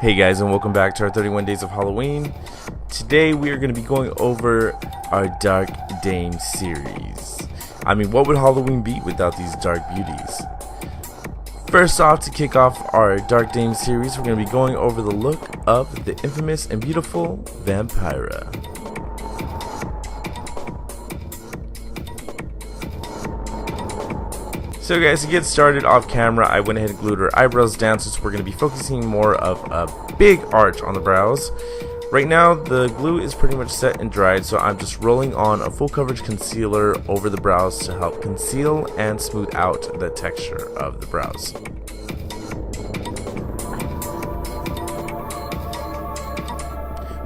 Hey guys, and welcome back to our 31 Days of Halloween. Today we are going to be going over our Dark Dame series. I mean, what would Halloween be without these dark beauties? First off, to kick off our Dark Dame series, we're going to be going over the look of the infamous and beautiful Vampira. So guys, to get started off camera, I went ahead and glued her eyebrows down, since we're going to be focusing more of a big arch on the brows. Right now, the glue is pretty much set and dried, so I'm just rolling on a full coverage concealer over the brows to help conceal and smooth out the texture of the brows.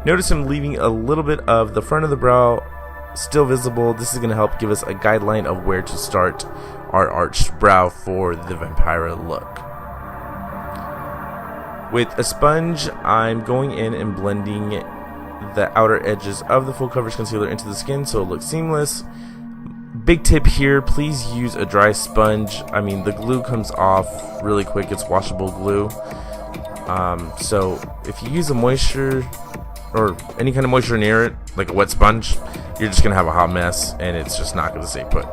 Notice I'm leaving a little bit of the front of the brow still visible. This is going to help give us a guideline of where to start our arched brow for the Vampira look. With a sponge, I'm going in and blending the outer edges of the full coverage concealer into the skin so it looks seamless. Big tip here, please use a dry sponge. I mean, the glue comes off really quick. It's washable glue. So if you use a moisture or any kind of moisture near it, like a wet sponge, you're just gonna have a hot mess and it's just not gonna stay put.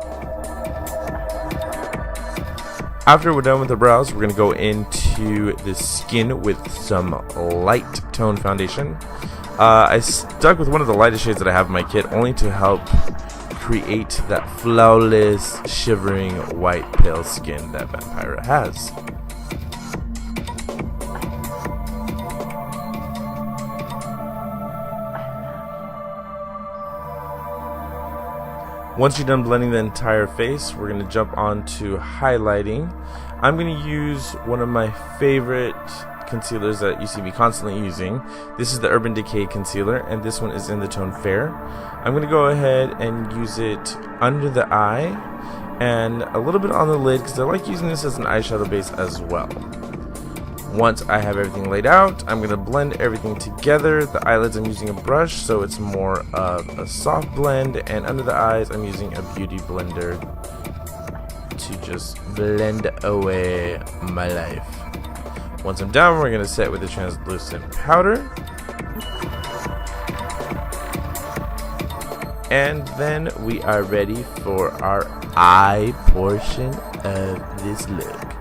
After we're done with the brows, we're gonna go into the skin with some light tone foundation. I stuck with one of the lightest shades that I have in my kit, only to help create that flawless, shivering white pale skin that Vampira has. Once you're done blending the entire face, we're going to jump on to highlighting. I'm going to use one of my favorite concealers that you see me constantly using. This is the Urban Decay concealer, and this one is in the tone Fair. I'm going to go ahead and use it under the eye and a little bit on the lid, because I like using this as an eyeshadow base as well. Once I have everything laid out, I'm going to blend everything together. The eyelids, I'm using a brush, so it's more of a soft blend, and under the eyes, I'm using a beauty blender to just blend away my life. Once I'm done, we're going to set with a translucent powder. And then we are ready for our eye portion of this look.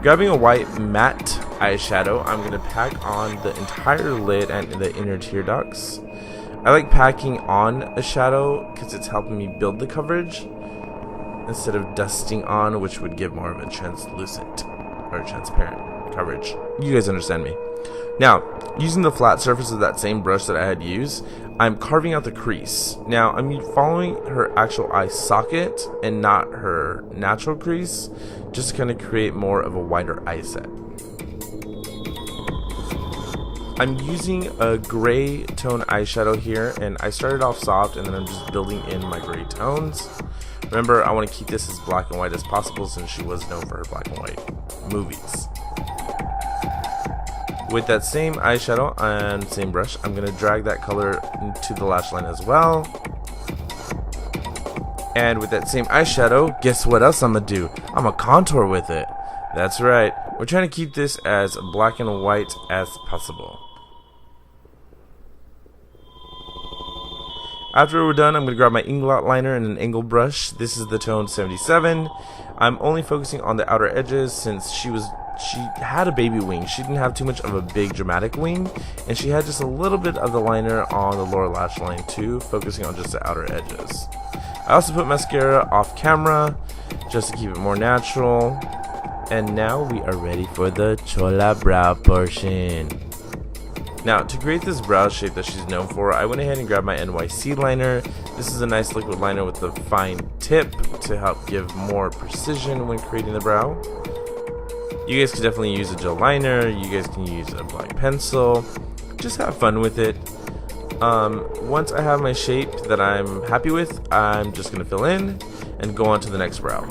Grabbing a white matte eyeshadow, I'm going to pack on the entire lid and the inner tear ducts. I like packing on a shadow because it's helping me build the coverage instead of dusting on, which would give more of a translucent or transparent coverage. You guys understand me. Now, using the flat surface of that same brush that I had used, I'm carving out the crease. Now, I'm following her actual eye socket and not her natural crease, just to kind of create more of a wider eye set. I'm using a gray tone eyeshadow here, and I started off soft and then I'm just building in my gray tones. Remember, I want to keep this as black and white as possible, since she was known for her black and white movies. With that same eyeshadow and same brush, I'm going to drag that color into the lash line as well. And with that same eyeshadow, guess what else I'm going to do? I'm going to contour with it. That's right. We're trying to keep this as black and white as possible. After we're done, I'm going to grab my inglot liner and an angle brush. This is the tone 77. I'm only focusing on the outer edges, since she had a baby wing. She didn't have too much of a big dramatic wing, and she had just a little bit of the liner on the lower lash line too, focusing on just the outer edges. I also put mascara off camera just to keep it more natural. And now we are ready for the Chola brow portion. Now, to create this brow shape that she's known for, I went ahead and grabbed my NYC liner. This is a nice liquid liner with a fine tip to help give more precision when creating the brow. You guys can definitely use a gel liner. You guys can use a black pencil. Just have fun with it. Once I have my shape that I'm happy with, I'm just going to fill in and go on to the next brow.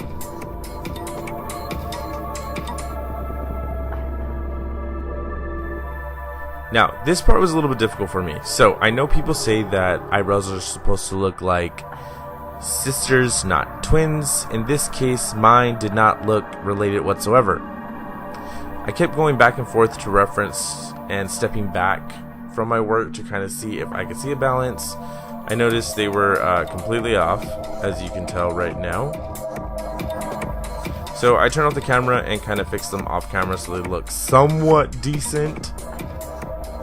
Now, this part was a little bit difficult for me. So, I know people say that eyebrows are supposed to look like sisters, not twins. In this case, mine did not look related whatsoever. I kept going back and forth to reference and stepping back from my work to kind of see if I could see a balance. I noticed they were completely off, as you can tell right now. So I turned off the camera and kind of fixed them off camera so they look somewhat decent.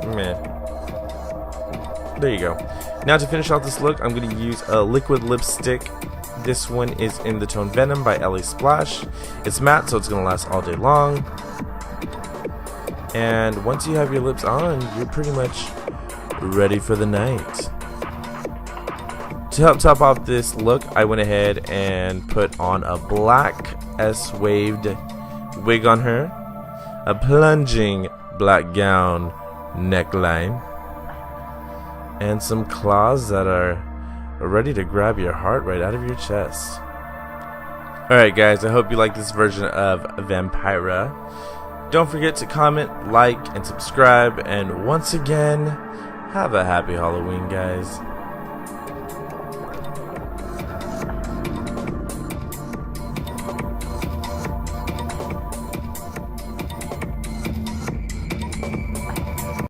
Meh. There you go. Now to finish off this look, I'm going to use a liquid lipstick. This one is in the tone Venom by LA Splash. It's matte, so it's going to last all day long. And once you have your lips on, you're pretty much ready for the night. To help top off this look, I went ahead and put on a black S-waved wig on her, a plunging black gown neckline, and some claws that are ready to grab your heart right out of your chest. Alright guys, I hope you like this version of Vampira. Don't forget to comment, like, and subscribe, and once again, have a happy Halloween, guys.